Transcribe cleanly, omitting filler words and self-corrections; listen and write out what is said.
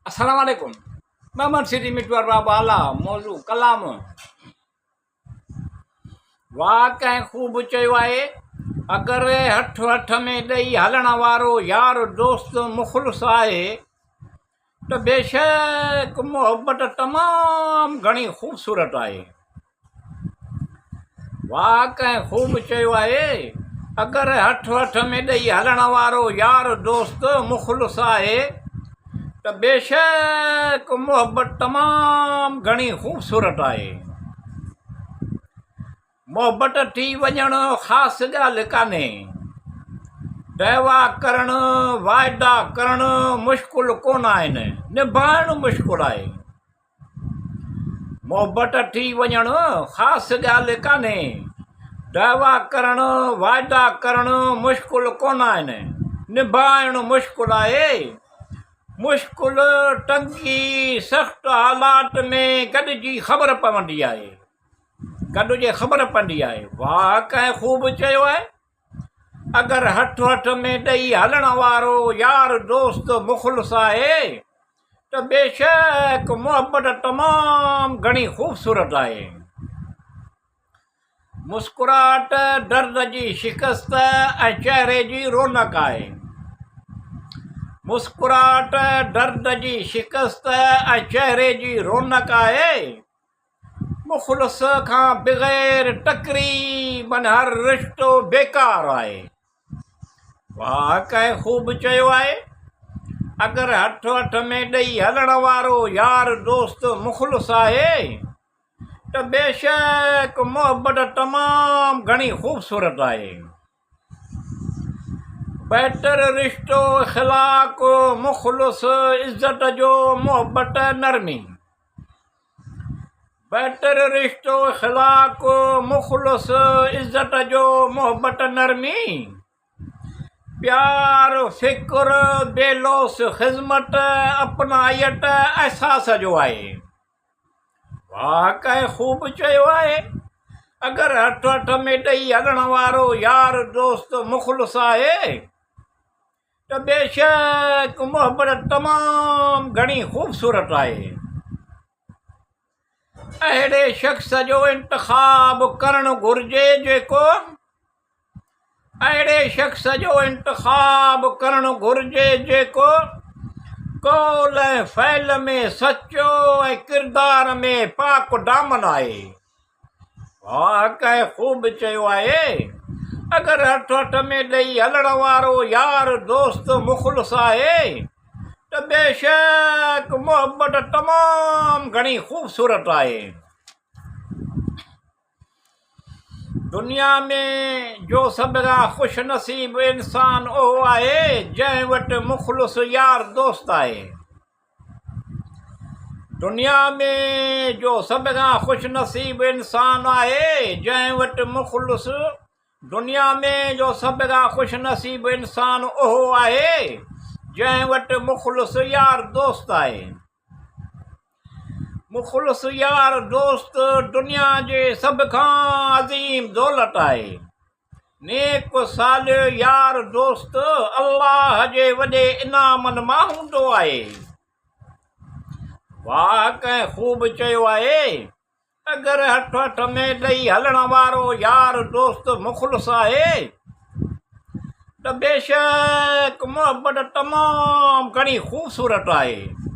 अस्सलाम वालेकुम। मोहम्मद सिटी मिटवर बाबा आला मौजू कलाम वाह कंहिं ख़ूब चयो आहे, अगरि हथ हथ में ॾेई हलण वारो यार दोस्त मुख़लिस आहे त बेशक मोहबत तमामु घणी ख़ूबसूरत आहे। वाह कंहिं ख़ूब चयो आहे, अगरि हथ हथ में ॾेई हलण वारो यार दोस्त मुख़लिस आहे त बेशक मोहबत तमामु घणी ख़ूबसूरत आहे। मोहबत थी वञण ख़ासि ॻाल्हि कान्हे, दावा करणु वाइदा करणु मुश्किल कोन आहिनि, निभाइणु मुश्किल आहे। मोहबत थी वञणु ख़ासि ॻाल्हि कान्हे, दावा करणु वाइदा करणु मुश्किल कोन आहिनि, निभाइणु मुश्किल आहे। मुश्किल तंगी सख़्त हालात में गॾिजी ख़बर पवंदी आहे, गॾिजे ख़बर पवंदी आहे। वाह कंहिं ख़ूब चयो आहे, अगरि हथ हथ में ॾेई हलण वारो यार दोस्त मुख़लिस आहे त बेशक मोहबत तमामु घणी ख़ूबसूरत आहे। मुस्कुराहट दर्द जी शिकस्त ऐं चहिरे जी रौनक आहे। मुस्कुराहट दर्द जी शिकस्त ऐं चहिरे जी रौनक आहे। मुख़लिस खां बग़ैर तक़रीबन हर रिश्तो बेकार आहे। वाह कंहिं ख़ूब चयो आहे, अगरि हथ हथ में ॾेई हलण वारो यार दोस्त मुख़लिस आहे त बेशक मोहबत तमामु घणी ख़ूबसूरत आहे। बहितर रिश्तो इख़लाक़ मुख़लिस इज़त जो मोहबत नरमी। बहितर रिश्तो इख़लाक़ मुख़लिस इज़त जो मोहबत नरमी। प्यार फ़िक्र बेलोस ख़िज़मत अपनायत एहसास जो आहे। वाह कंहिं ख़ूब चयो आहे, अगरि हथ हथ में ॾेई हलण वारो यार दोस्त मुख़लिस आहे त बेशक मोहबत तमामु घणी ख़ूबसूरत आहे। अहिड़े शख़्स जो इंतिख़ाब करणु घुरिजे जेको अहिड़े शख़्स जो इंतिख़ाब करणु घुरिजे जेको कौल ऐं फ़ैल में सचो ऐं किरदार में पाक दामन आहे। वाह कंहिं ख़ूब चयो आहे, अगरि हथ हथ में ॾेई हलण वारो यार दोस्त मुख़लिस आहे त बेशक मोहबत तमामु घणी ख़ूबसूरत आहे। दुनिया में जो सभ खां ख़ुशि नसीब इंसान उहो आहे जंहिं वटि मुख़लिस यार दोस्त आहे। दुनिया में जो सभ खां ख़ुशि नसीब इंसान आहे जंहिं वटि मुख़लिस दुनिया में जो सभ खां ख़ुशि नसीब इंसान उहो आहे जंहिं वटि मुख़लिस यार दोस्त आहे। मुख़लिस यार दोस्त दुनिया जे सभ खां अज़ीम दौलत आहे। नेक सालिह यार दोस्त अल्लाह जे वॾे इनामनि मां हूंदो आहे। वाह कंहिं ख़ूब चयो आहे, अगरि हथ हथ में ॾेई हलण वारो यार दोस्त मुख़लिस आहे त बेशक मोहबत तमामु घणी ख़ूबसूरत आहे।